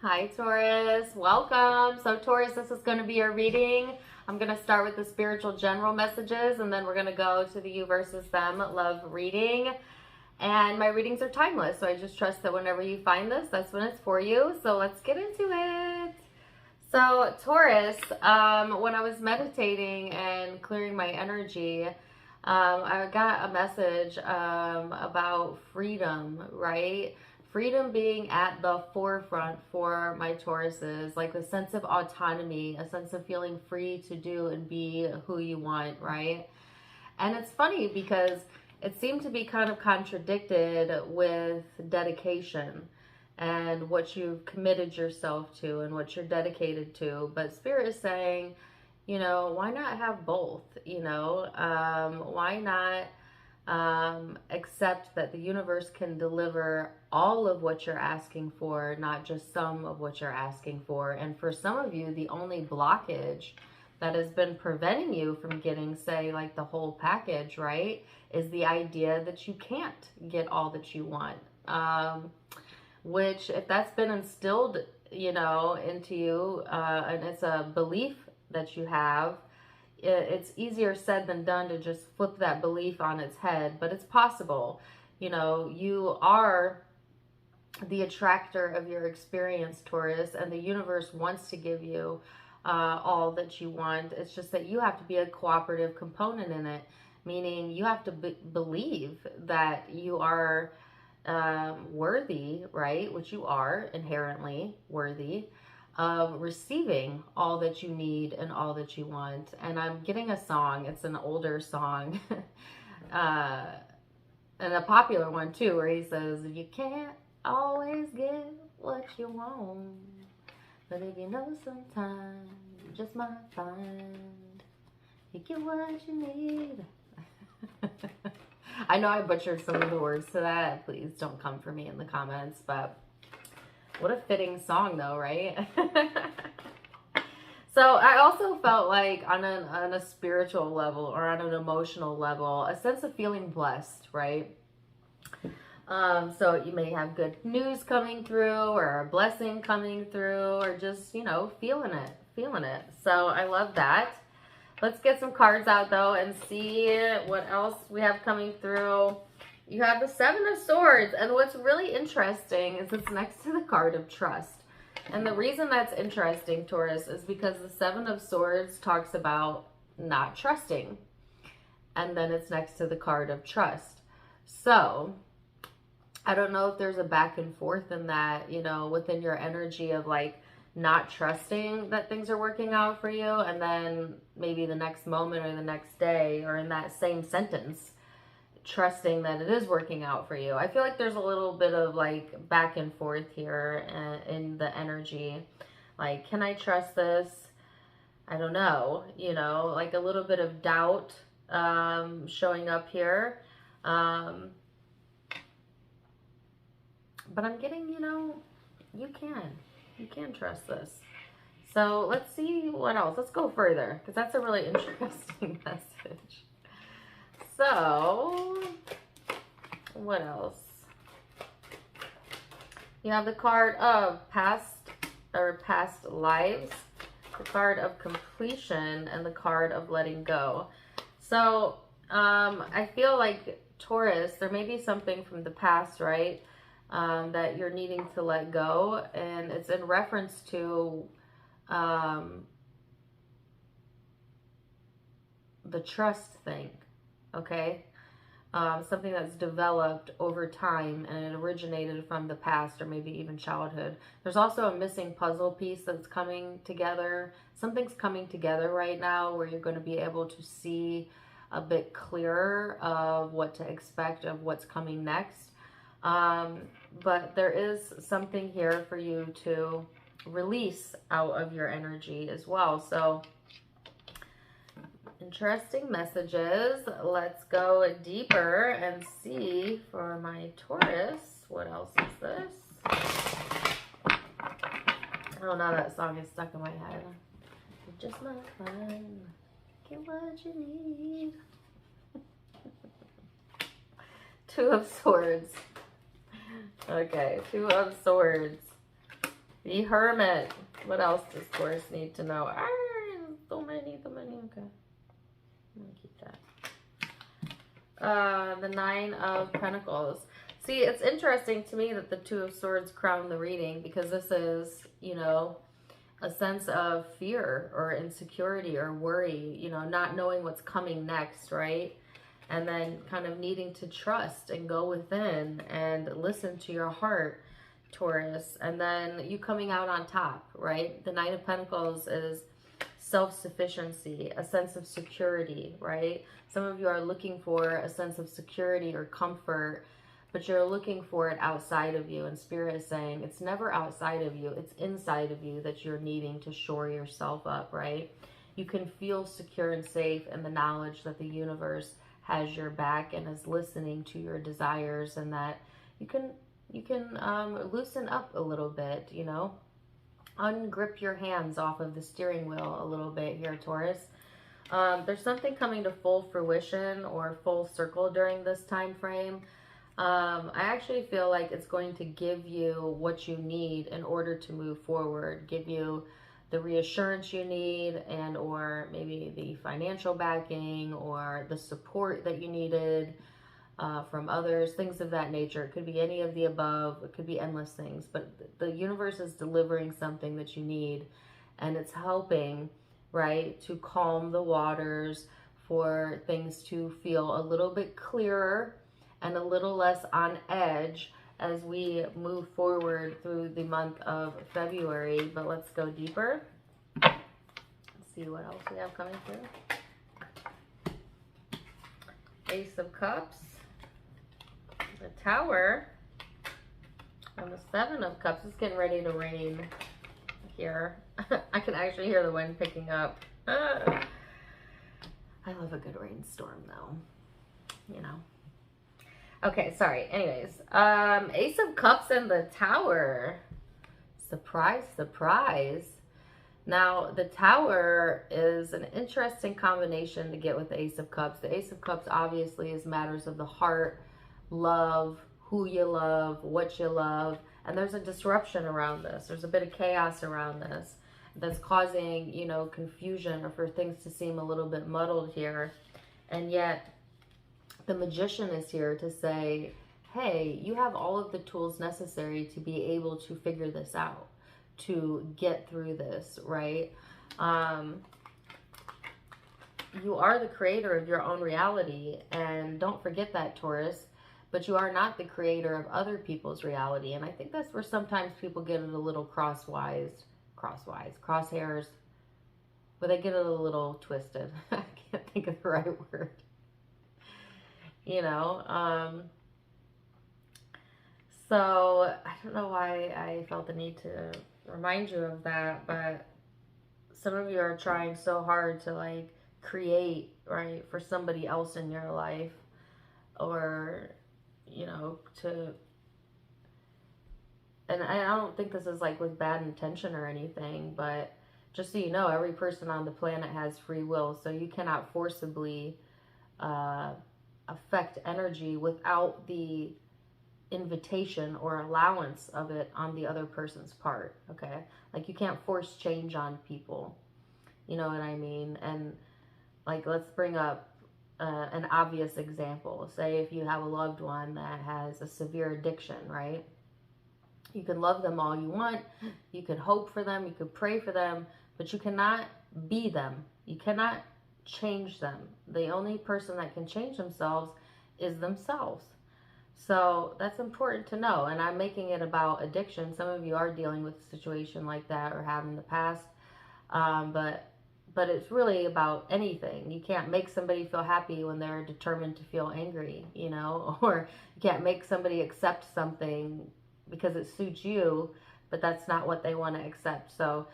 Hi Taurus, welcome. So Taurus, this is going to be your reading. I'm going to start with the spiritual general messages and then we're going to go to the you versus them love reading. And my readings are timeless, so I just trust that whenever you find this, that's when it's for you. So let's get into it. So Taurus, when I was meditating and clearing my energy, I got a message about freedom, right? Freedom being at the forefront for my Tauruses, like a sense of autonomy, a sense of feeling free to do and be who you want, right? And it's funny because it seemed to be kind of contradicted with dedication and what you've committed yourself to and what you're dedicated to. But Spirit is saying, why not have both? Why not accept that the universe can deliver all of what you're asking for, not just some of what you're asking for. And for some of you, the only blockage that has been preventing you from getting, say, like the whole package, right, is the idea that you can't get all that you want. Which, if that's been instilled, into you, and it's a belief that you have, it's easier said than done to just flip that belief on its head, but it's possible. You are the attractor of your experience, Taurus, and the universe wants to give you all that you want. It's just that you have to be a cooperative component in it, meaning you have to believe that you are worthy, right? Which you are inherently worthy of receiving all that you need and all that you want. And I'm getting a song. It's an older song, and a popular one too, where he says, "You can't always get what you want, but if you know sometimes you just might find you get what you need." I know I butchered some of the words to that. Please don't come for me in the comments, but what a fitting song though, right? So I also felt like on a spiritual level or on an emotional level, a sense of feeling blessed, right? So you may have good news coming through or a blessing coming through or just, feeling it. So I love that. Let's get some cards out though and see what else we have coming through. You have the Seven of Swords, and what's really interesting is it's next to the card of trust. And the reason that's interesting, Taurus, is because the Seven of Swords talks about not trusting. And then it's next to the card of trust. So I don't know if there's a back and forth in that, within your energy of like not trusting that things are working out for you. And then maybe the next moment or the next day or in that same sentence, trusting that it is working out for you. I feel like there's a little bit of like back and forth here in the energy. Like, can I trust this? I don't know, like a little bit of doubt showing up here. But I'm getting, you can trust this. So let's see what else. Let's go further because that's a really interesting message. So, what else? You have the card of past lives, the card of completion, and the card of letting go. So, I feel like Taurus, there may be something from the past, right, that you're needing to let go, and it's in reference to the trust thing. Okay, something that's developed over time and it originated from the past or maybe even childhood. There's also a missing puzzle piece that's coming together. Something's coming together right now where you're going to be able to see a bit clearer of what to expect of what's coming next. But there is something here for you to release out of your energy as well. So interesting messages. Let's go deeper and see for my Taurus. What else is this? Oh, now that song is stuck in my head. You just might find, get what you need. Two of Swords. Okay, Two of Swords. The Hermit. What else does Taurus need to know? Ah, so many. Okay. I'm going to keep that. The Nine of Pentacles. See, it's interesting to me that the Two of Swords crown the reading, because this is, you know, a sense of fear or insecurity or worry, you know, not knowing what's coming next, right? And then kind of needing to trust and go within and listen to your heart, Taurus. And then you coming out on top, right? The Nine of Pentacles is self-sufficiency, a sense of security, right? Some of you are looking for a sense of security or comfort, but you're looking for it outside of you. And Spirit is saying it's never outside of you. It's inside of you that you're needing to shore yourself up, right? You can feel secure and safe in the knowledge that the universe has your back and is listening to your desires, and that you can loosen up a little bit, you know, ungrip your hands off of the steering wheel a little bit here, Taurus. There's something coming to full fruition or full circle during this time frame. I actually feel like it's going to give you what you need in order to move forward, give you the reassurance you need, and or maybe the financial backing or the support that you needed from others, things of that nature. It could be any of the above. It could be endless things, but the universe is delivering something that you need, and it's helping, right, to calm the waters, for things to feel a little bit clearer and a little less on edge as we move forward through the month of February. But let's go deeper. Let's see what else we have coming through. Ace of Cups, the Tower, and the Seven of Cups. It's getting ready to rain here. I can actually hear the wind picking up. I love a good rainstorm though, you know. Okay, sorry. Anyways, Ace of Cups and the Tower. Surprise, surprise. Now, the Tower is an interesting combination to get with the Ace of Cups. The Ace of Cups obviously is matters of the heart, love, who you love, what you love. And there's a disruption around this. There's a bit of chaos around this that's causing, you know, confusion, or for things to seem a little bit muddled here. And yet, the Magician is here to say, hey, you have all of the tools necessary to be able to figure this out, to get through this, right? You are the creator of your own reality, and don't forget that, Taurus. But you are not the creator of other people's reality. And I think that's where sometimes people get it a little crosshairs, but they get it a little twisted. I can't think of the right word. You know, so I don't know why I felt the need to remind you of that, but some of you are trying so hard to like create, right, for somebody else in your life, or, you know, and I don't think this is like with bad intention or anything, but just so you know, every person on the planet has free will, so you cannot forcibly affect energy without the invitation or allowance of it on the other person's part, okay? Like, you can't force change on people, you know what I mean? And like, let's bring up an obvious example. Say if you have a loved one that has a severe addiction, right? You can love them all you want, you can hope for them, you can pray for them, but you cannot be them. You cannot change them. The only person that can change themselves is themselves. So that's important to know. And I'm making it about addiction. Some of you are dealing with a situation like that or have in the past. But it's really about anything. You can't make somebody feel happy when they're determined to feel angry, you know, or you can't make somebody accept something because it suits you, but that's not what they want to accept. So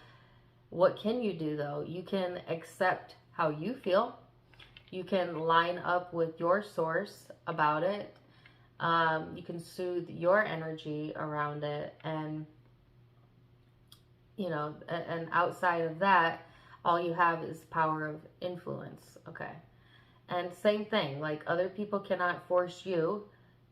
what can you do though? You can accept how you feel. You can line up with your source about it. You can soothe your energy around it. And, you know, and outside of that, all you have is power of influence. Okay. And same thing, like, other people cannot force you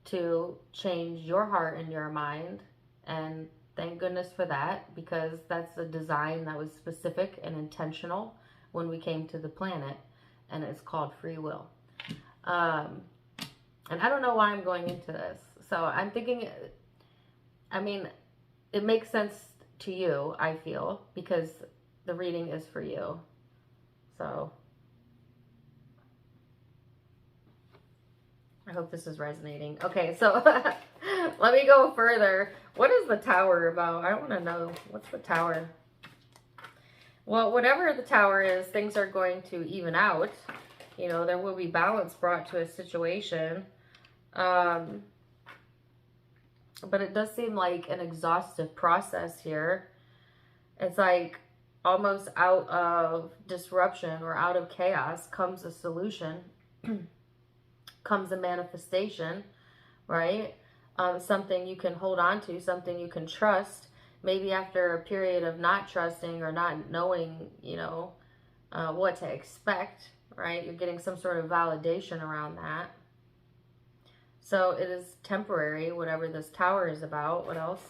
to change your heart and your mind. And Thank goodness for that, because that's a design that was specific and intentional when we came to the planet, and it's called free will. And I don't know why I'm going into this. So I'm thinking, I mean, it makes sense to you, I feel, because the reading is for you. So I hope this is resonating. Okay, so let me go further. What is the Tower about? I want to know. What's the Tower? Well, whatever the Tower is, things are going to even out. You know, there will be balance brought to a situation. But it does seem like an exhaustive process here. It's like almost out of disruption or out of chaos comes a solution, comes a manifestation, right? Something you can hold on to, something you can trust. Maybe after a period of not trusting or not knowing, you know, what to expect, right? You're getting some sort of validation around that. So it is temporary, whatever this Tower is about. What else?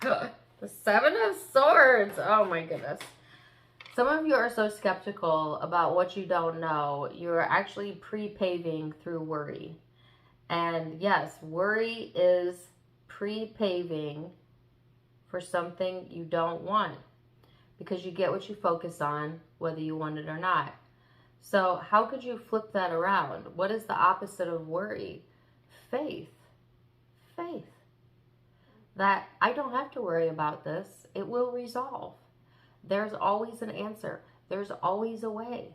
The Seven of Swords. Oh my goodness. Some of you are so skeptical about what you don't know. You're actually pre-paving through worry. And yes, worry is pre-paving for something you don't want, because you get what you focus on, whether you want it or not. So how could you flip that around? What is the opposite of worry? Faith. Faith. That I don't have to worry about this. It will resolve. There's always an answer. There's always a way.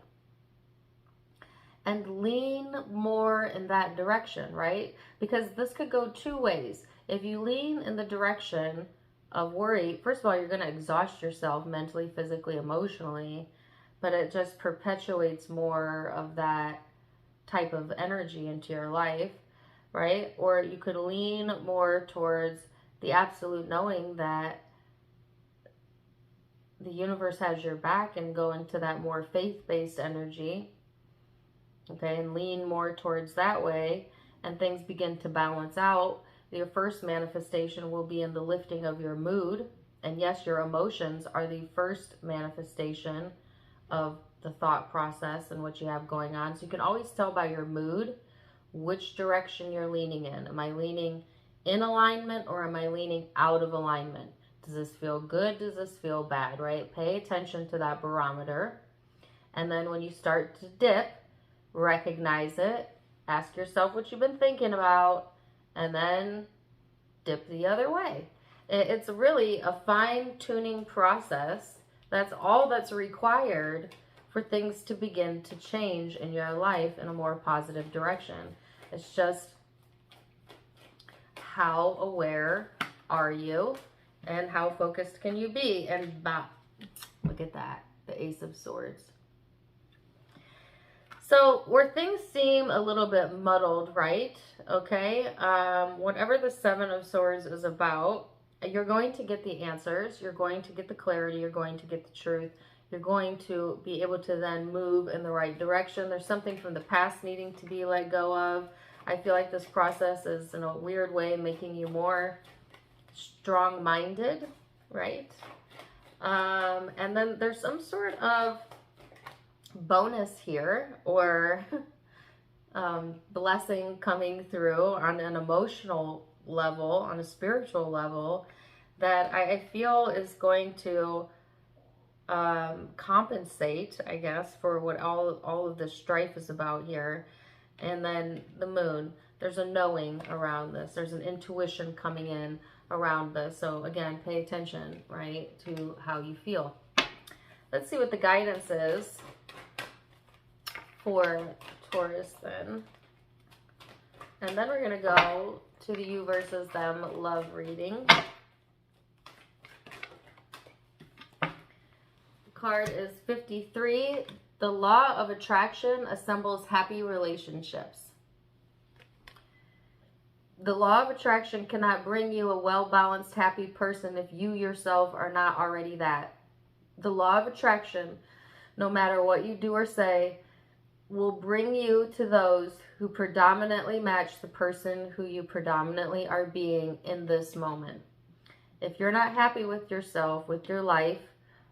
And lean more in that direction, right? Because this could go two ways. If you lean in the direction of worry, first of all, you're going to exhaust yourself mentally, physically, emotionally, but it just perpetuates more of that type of energy into your life, right? Or you could lean more towards the absolute knowing that the universe has your back and go into that more faith-based energy, okay, and lean more towards that way, and things begin to balance out. Your first manifestation will be in the lifting of your mood, and yes, your emotions are the first manifestation of the thought process and what you have going on. So you can always tell by your mood which direction you're leaning in. Am I leaning in alignment, or am I leaning out of alignment? Does this feel good? Does this feel bad, right? Pay attention to that barometer. And then when you start to dip, recognize it, ask yourself what you've been thinking about, and then dip the other way. It's really a fine-tuning process. That's all that's required for things to begin to change in your life in a more positive direction. It's just, how aware are you, and how focused can you be? And look at that, the Ace of Swords. So where things seem a little bit muddled, right? Okay, whatever the Seven of Swords is about, you're going to get the answers. You're going to get the clarity. You're going to get the truth. You're going to be able to then move in the right direction. There's something from the past needing to be let go of. I feel like this process is, in a weird way, making you more strong-minded, right? And then there's some sort of bonus here, or blessing coming through on an emotional level, on a spiritual level, that I feel is going to compensate, I guess, for what all of the strife is about here. And then the moon, there's a knowing around this. There's an intuition coming in around this. So again, pay attention, right, to how you feel. Let's see what the guidance is for Taurus then. And then we're going to go to the you versus them love reading. The card is 53. The law of attraction assembles happy relationships. The law of attraction cannot bring you a well-balanced, happy person if you yourself are not already that. The law of attraction, no matter what you do or say, will bring you to those who predominantly match the person who you predominantly are being in this moment. If you're not happy with yourself, with your life,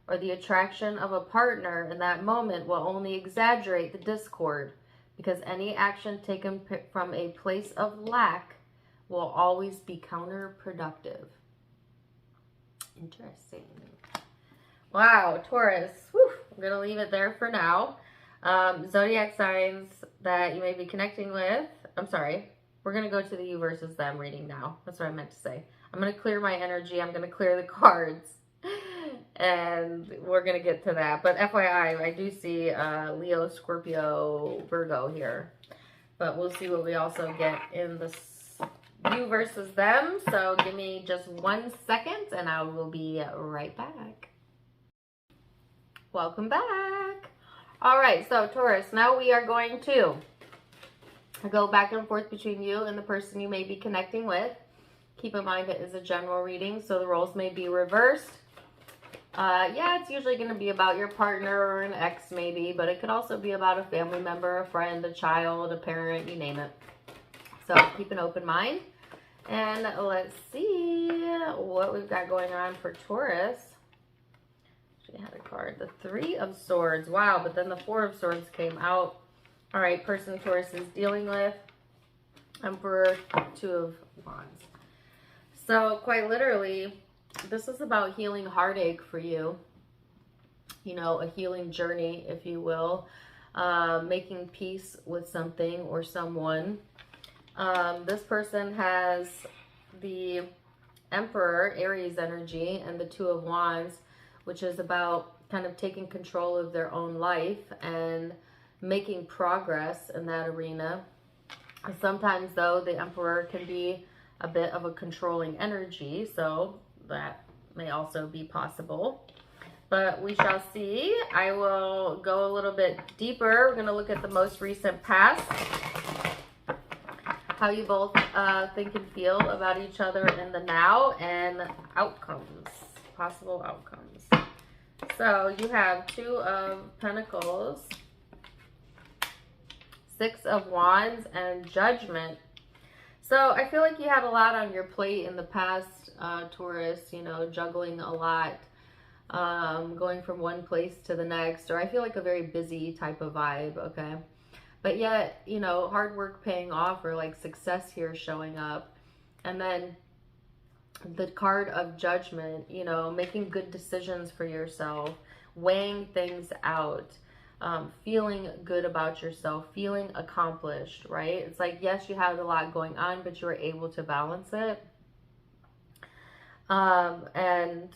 or the attraction of a partner in that moment will only exaggerate the discord, because any action taken from a place of lack will always be counterproductive. Interesting. Wow, Taurus. Whew, I'm going to leave it there for now. Zodiac signs that you may be connecting with. I'm sorry. We're going to go to the you versus them reading now. That's what I meant to say. I'm going to clear my energy. I'm going to clear the cards. And we're going to get to that. But FYI, I do see Leo, Scorpio, Virgo here. But we'll see what we also get in the you versus them. So give me just 1 second and I will be right back. Welcome back. All right, so Taurus, now we are going to go back and forth between you and the person you may be connecting with. Keep in mind it is a general reading, so the roles may be reversed. Yeah, it's usually going to be about your partner or an ex maybe, but it could also be about a family member, a friend, a child, a parent, you name it. So keep an open mind. And let's see what we've got going on for Taurus. She had a card, the 3 of Swords. Wow, but then the 4 of Swords came out. All right, person Taurus is dealing with. Emperor, 2 of Wands. So quite literally, this is about healing heartache for you. You know, a healing journey, if you will. Making peace with something or someone. This person has the Emperor, Aries energy, and the 2 of Wands, which is about kind of taking control of their own life and making progress in that arena. Sometimes, though, the Emperor can be a bit of a controlling energy, so that may also be possible. But we shall see. I will go a little bit deeper. We're going to look at the most recent past. How you both think and feel about each other in the now, and outcomes, possible outcomes. So you have 2 of Pentacles, 6 of Wands, and Judgment. So I feel like you had a lot on your plate in the past, Taurus, you know, juggling a lot, going from one place to the next, or I feel like a very busy type of vibe, okay? But yet, you know, hard work paying off, or like success here showing up. And then the card of Judgment, you know, making good decisions for yourself, weighing things out, feeling good about yourself, feeling accomplished, right? It's like, yes, you had a lot going on, but you were able to balance it. And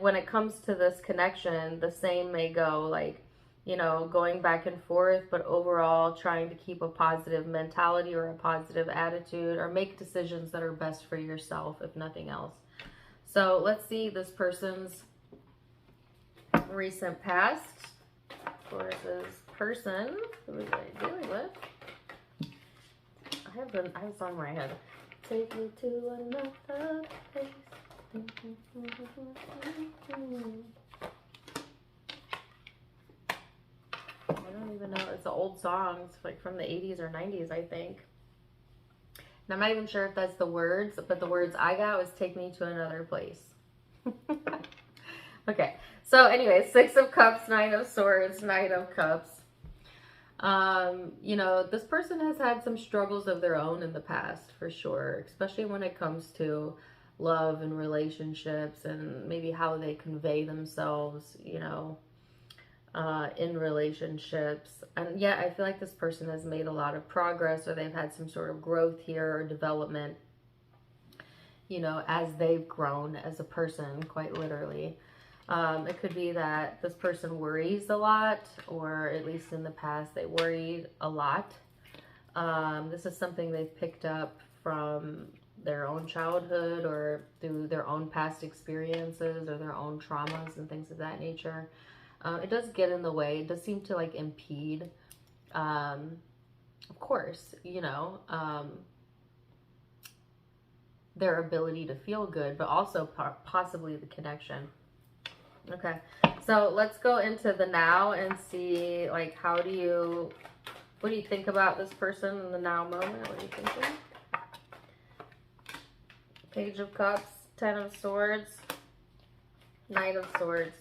when it comes to this connection, the same may go, like, you know, going back and forth, but overall trying to keep a positive mentality or a positive attitude, or make decisions that are best for yourself, if nothing else. So let's see this person's recent past. Taurus's person, who is I dealing with? I have a song in my head. Take me to another place. I don't even know. It's an old song. It's like from the 80s or 90s, I think. And I'm not even sure if that's the words, but the words I got was take me to another place. Okay. So anyway, 6 of Cups, 9 of Swords, Knight of Cups. You know, this person has had some struggles of their own in the past, for sure, especially when it comes to love and relationships, and maybe how they convey themselves, you know, in relationships. And yeah, I feel like this person has made a lot of progress, or they've had some sort of growth here or development, you know, as they've grown as a person, quite literally. It could be that this person worries a lot, or at least in the past they worried a lot. This is something they've picked up from their own childhood, or through their own past experiences, or their own traumas and things of that nature. It does get in the way. It does seem to like impede, of course, you know, their ability to feel good, but also possibly the connection. Okay, so let's go into the now and see, like, what do you think about this person in the now moment? What are you thinking? Page of Cups, Ten of Swords, Knight of Swords.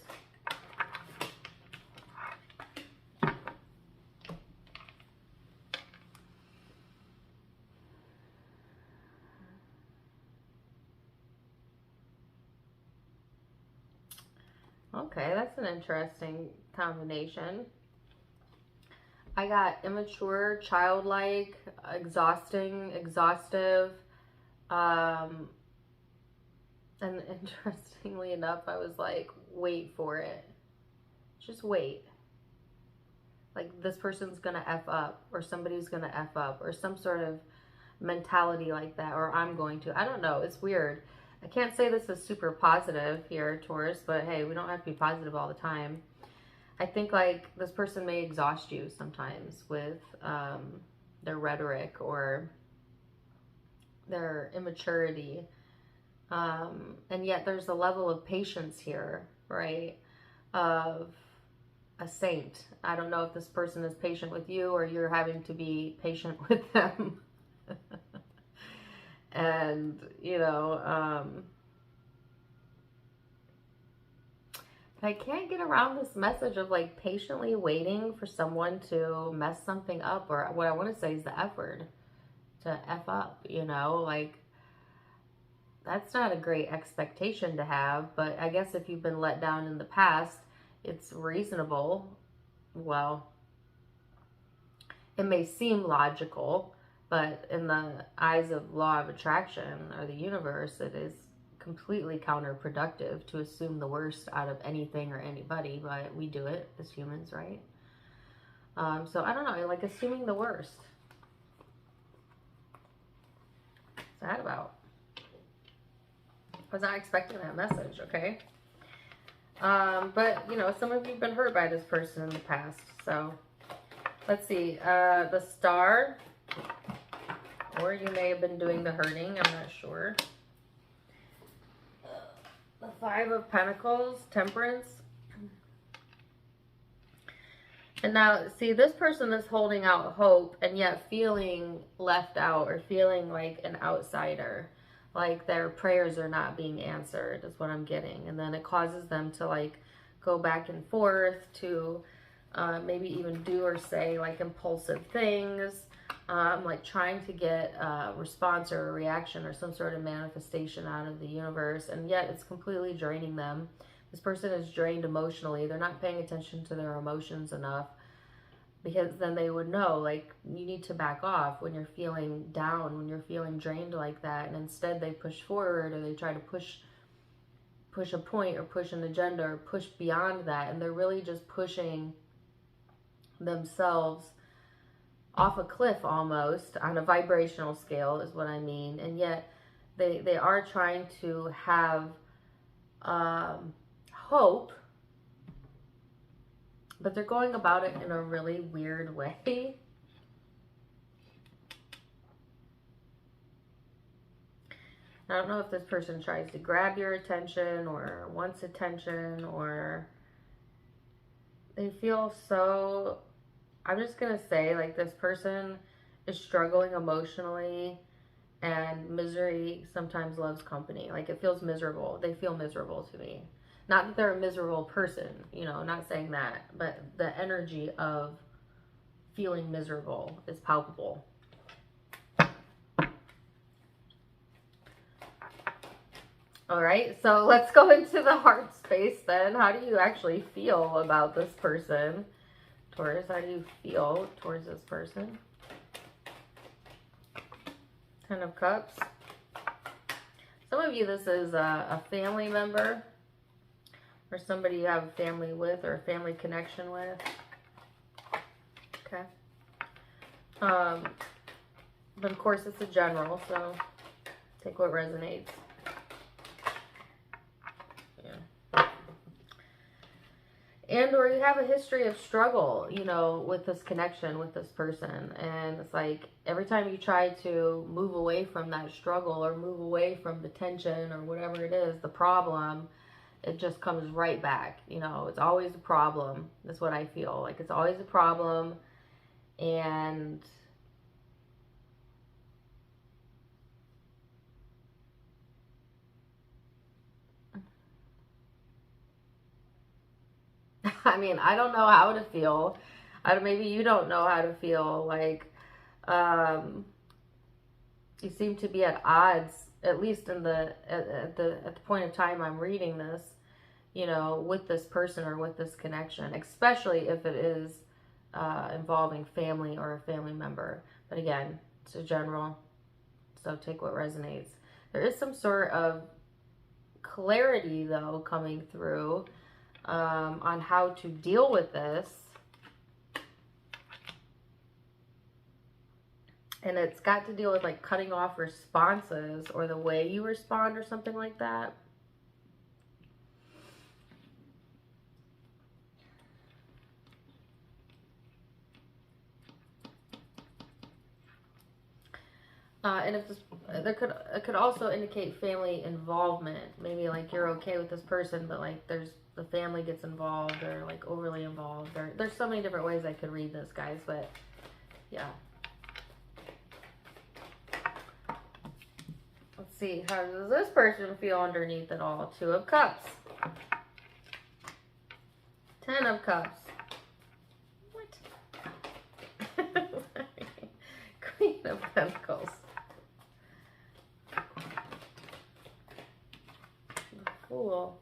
Okay, that's an interesting combination. I got immature, childlike, exhausting, exhaustive. And interestingly enough, I was like, wait for it. Just wait. Like, this person's gonna F up, or somebody's gonna F up, or some sort of mentality like that, or I'm going to. I don't know. It's weird. I can't say this is super positive here, Taurus, but hey, we don't have to be positive all the time. I think like this person may exhaust you sometimes with their rhetoric or their immaturity. And yet there's a level of patience here, right? Of a saint. I don't know if this person is patient with you or you're having to be patient with them. And, you know, I can't get around this message of like patiently waiting for someone to mess something up, or what I want to say is the F word, to F up, you know, like that's not a great expectation to have, but I guess if you've been let down in the past, it's reasonable. Well, it may seem logical, but in the eyes of law of attraction or the universe, it is completely counterproductive to assume the worst out of anything or anybody, but we do it as humans, right? So I don't know, like assuming the worst. What's that about? I was not expecting that message, okay? But, you know, some of you have been hurt by this person in the past, so let's see. The Star, or you may have been doing the hurting, I'm not sure. The Five of Pentacles, Temperance. And now, see, this person is holding out hope and yet feeling left out or feeling like an outsider. Like their prayers are not being answered is what I'm getting. And then it causes them to like go back and forth to maybe even do or say like impulsive things. Like trying to get a response or a reaction or some sort of manifestation out of the universe, and yet it's completely draining them. This person is drained emotionally. They're not paying attention to their emotions enough, because then they would know, like, you need to back off when you're feeling down, when you're feeling drained like that, and instead they push forward, or they try to push a point or push an agenda or push beyond that, and they're really just pushing themselves off a cliff almost on a vibrational scale is what I mean. And yet they are trying to have hope, but they're going about it in a really weird way. I don't know if this person tries to grab your attention or wants attention, or they feel so... I'm just going to say, like, this person is struggling emotionally, and misery sometimes loves company. Like, it feels miserable. They feel miserable to me. Not that they're a miserable person, you know, not saying that, but the energy of feeling miserable is palpable. All right, so let's go into the heart space then. How do you actually feel about this person? Taurus, how do you feel towards this person? Ten of Cups. Some of you, this is a family member, or somebody you have a family with or a family connection with. Okay. But of course, it's a general, so take what resonates. And or you have a history of struggle, you know, with this connection with this person. And it's like every time you try to move away from that struggle or move away from the tension or whatever it is, the problem, it just comes right back. You know, it's always a problem. That's what I feel. Like it's always a problem. And I mean, I don't know how to feel. Maybe you don't know how to feel. Like, you seem to be at odds, at least in at the point of time I'm reading this, you know, with this person or with this connection, especially if it is involving family or a family member. But again, it's a general, so take what resonates. There is some sort of clarity, though, coming through on how to deal with this. And it's got to deal with like cutting off responses or the way you respond or something like that. And if this, it could also indicate family involvement. Maybe like you're okay with this person, but like the family gets involved or like overly involved. There's so many different ways I could read this, guys. But yeah. Let's see, how does this person feel underneath it all? 2 of Cups. 10 of Cups. What? Queen of Pentacles. The Fool.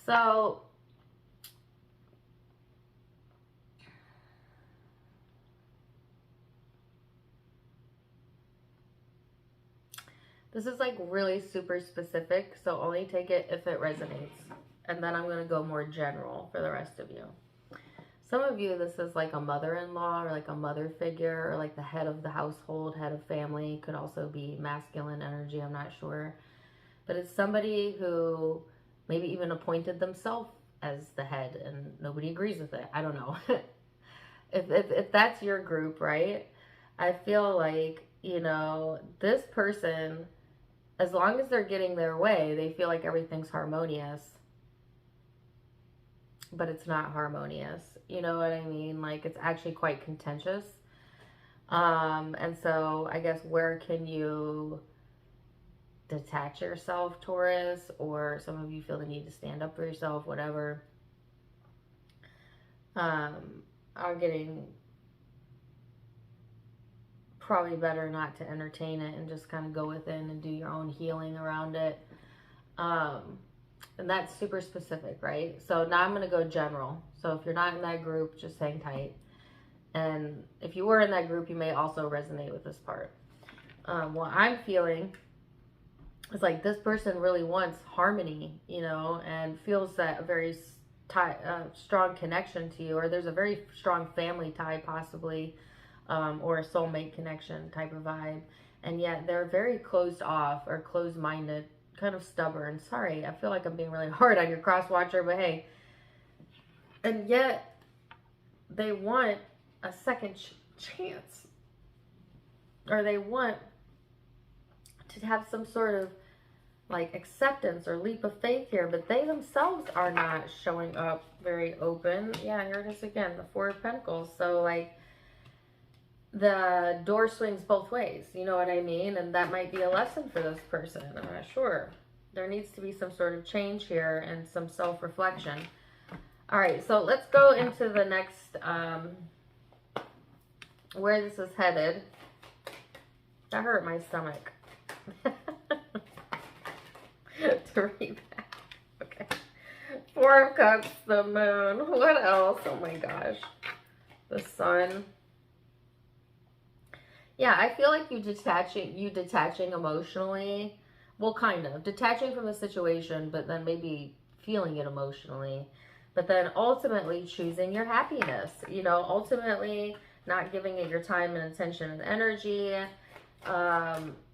So, this is like really super specific, so only take it if it resonates. And then I'm going to go more general for the rest of you. Some of you, this is like a mother-in-law or like a mother figure or like the head of the household, head of family. Could also be masculine energy, I'm not sure. But it's somebody who maybe even appointed themselves as the head and nobody agrees with it. I don't know. if that's your group, right? I feel like, you know, this person, as long as they're getting their way, they feel like everything's harmonious. But it's not harmonious. You know what I mean? Like, it's actually quite contentious. And so I guess where can you detach yourself, Taurus? Or some of you feel the need to stand up for yourself, whatever. Are getting probably better not to entertain it and just kind of go within and do your own healing around it. And that's super specific, right? So now I'm going to go general. So if you're not in that group, just hang tight. And if you were in that group, you may also resonate with this part. What I'm feeling is like this person really wants harmony, you know, and feels that a very strong connection to you, or there's a very strong family tie possibly, or a soulmate connection type of vibe. And yet they're very closed off or closed-minded, kind of stubborn. Sorry, I feel like I'm being really hard on your cross watcher, but hey. And yet they want a second chance, or they want to have some sort of like acceptance or leap of faith here, but they themselves are not showing up very open. Yeah, here it is again, the 4 of Pentacles. So like the door swings both ways, you know what I mean? And that might be a lesson for this person. I'm not sure. There needs to be some sort of change here and some self-reflection. All right, so let's go into the next, where this is headed. That hurt my stomach. To read that. Okay. 4 of Cups, the Moon. What else? Oh my gosh. The Sun. Yeah, I feel like you detaching emotionally. Well, kind of. Detaching from the situation, but then maybe feeling it emotionally. But then ultimately choosing your happiness. You know, ultimately not giving it your time and attention and energy.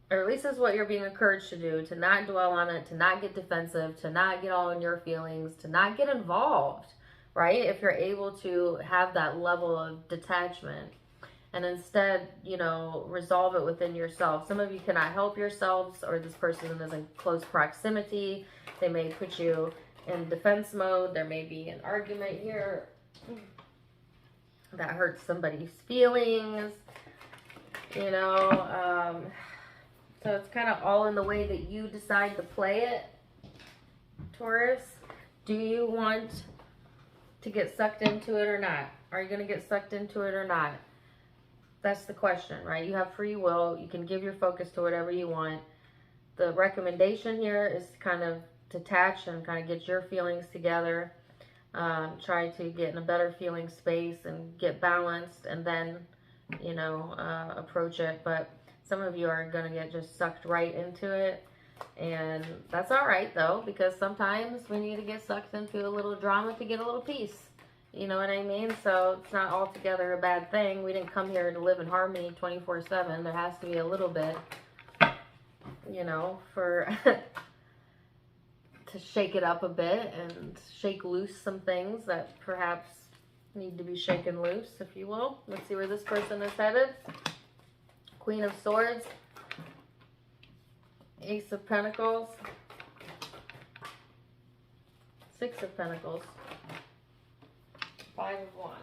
Or at least is what you're being encouraged to do. To not dwell on it. To not get defensive. To not get all in your feelings. To not get involved. Right? If you're able to have that level of detachment. And instead, you know, resolve it within yourself. Some of you cannot help yourselves, or this person is in close proximity. They may put you in defense mode. There may be an argument here that hurts somebody's feelings. You know, so it's kind of all in the way that you decide to play it, Taurus. Do you want to get sucked into it or not? Are you going to get sucked into it or not? That's the question, right? You have free will. You can give your focus to whatever you want. The recommendation here is to kind of detach and kind of get your feelings together. Try to get in a better feeling space and get balanced, and then, you know, approach it. But some of you are going to get just sucked right into it. And that's all right, though, because sometimes we need to get sucked into a little drama to get a little peace. You know what I mean? So it's not altogether a bad thing. We didn't come here to live in harmony 24/7. There has to be a little bit, you know, for to shake it up a bit and shake loose some things that perhaps need to be shaken loose, if you will. Let's see where this person is headed. Queen of Swords, Ace of Pentacles, Six of Pentacles, Five of Wands.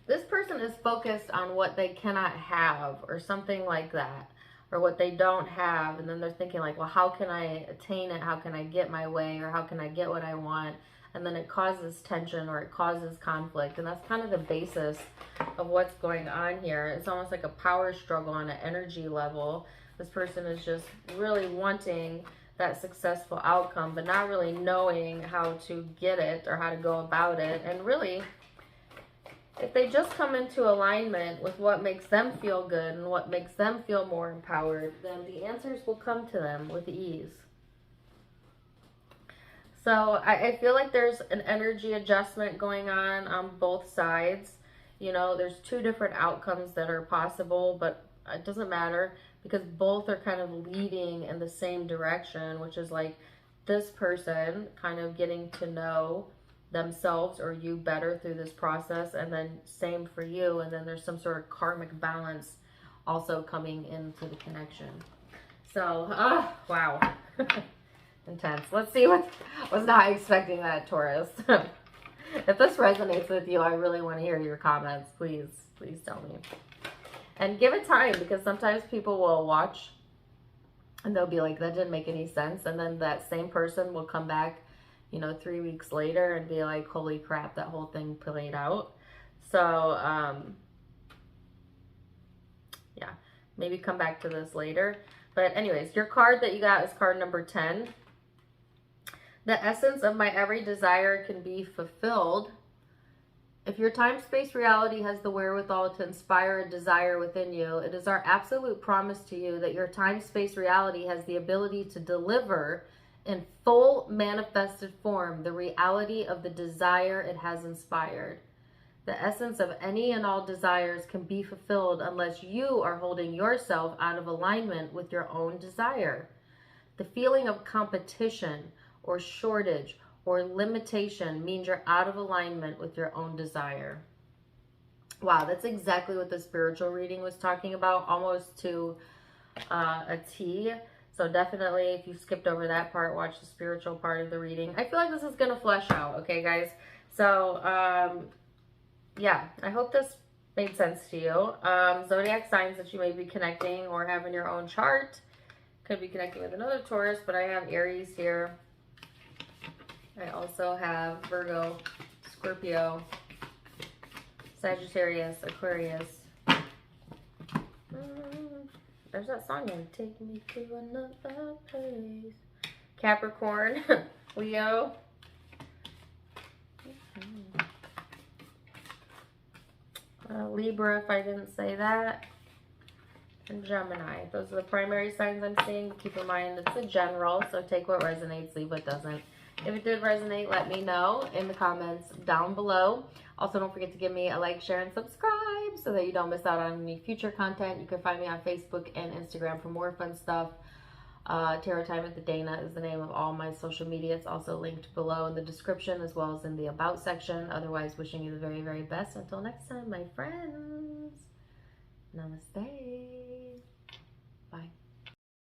This person is focused on what they cannot have or something like that, or what they don't have, and then they're thinking like, well, how can I attain it? How can I get my way? Or how can I get what I want? And then it causes tension or it causes conflict, and that's kind of the basis of what's going on here. It's almost like a power struggle on an energy level. This person is just really wanting that successful outcome, but not really knowing how to get it or how to go about it. And really, if they just come into alignment with what makes them feel good and what makes them feel more empowered, then the answers will come to them with ease. So I feel like there's an energy adjustment going on both sides. You know, there's two different outcomes that are possible, but it doesn't matter because both are kind of leading in the same direction, which is like this person kind of getting to know themselves or you better through this process, and then same for you, and then there's some sort of karmic balance also coming into the connection. So wow. Intense. Let's see what was not expecting that, Taurus. If this resonates with you, I really want to hear your comments. Please tell me. And give it time, because sometimes people will watch and they'll be like, that didn't make any sense, and then that same person will come back, you know, 3 weeks later and be like, holy crap, that whole thing played out. So yeah, maybe come back to this later. But anyways, your card that you got is card number 10. The essence of my every desire can be fulfilled. If your time-space reality has the wherewithal to inspire a desire within you, it is our absolute promise to you that your time-space reality has the ability to deliver in full manifested form the reality of the desire it has inspired. The essence of any and all desires can be fulfilled unless you are holding yourself out of alignment with your own desire. The feeling of competition or shortage or limitation means you're out of alignment with your own desire. Wow, that's exactly what the spiritual reading was talking about, almost to a T. So definitely, if you skipped over that part, watch the spiritual part of the reading. I feel like this is going to flesh out, okay, guys? So, yeah, I hope this made sense to you. Zodiac signs that you may be connecting or have in your own chart. Could be connecting with another Taurus, but I have Aries here. I also have Virgo, Scorpio, Sagittarius, Aquarius. There's that song again. Take me to another place. Capricorn, Leo. Libra, if I didn't say that. And Gemini. Those are the primary signs I'm seeing. Keep in mind it's a general, so take what resonates, leave what doesn't. If it did resonate, let me know in the comments down below. Also, don't forget to give me a like, share, and subscribe so that you don't miss out on any future content. You can find me on Facebook and Instagram for more fun stuff. Tarot Time with the Dana is the name of all my social media. It's also linked below in the description as well as in the About section. Otherwise, wishing you the very, very best. Until next time, my friends. Namaste.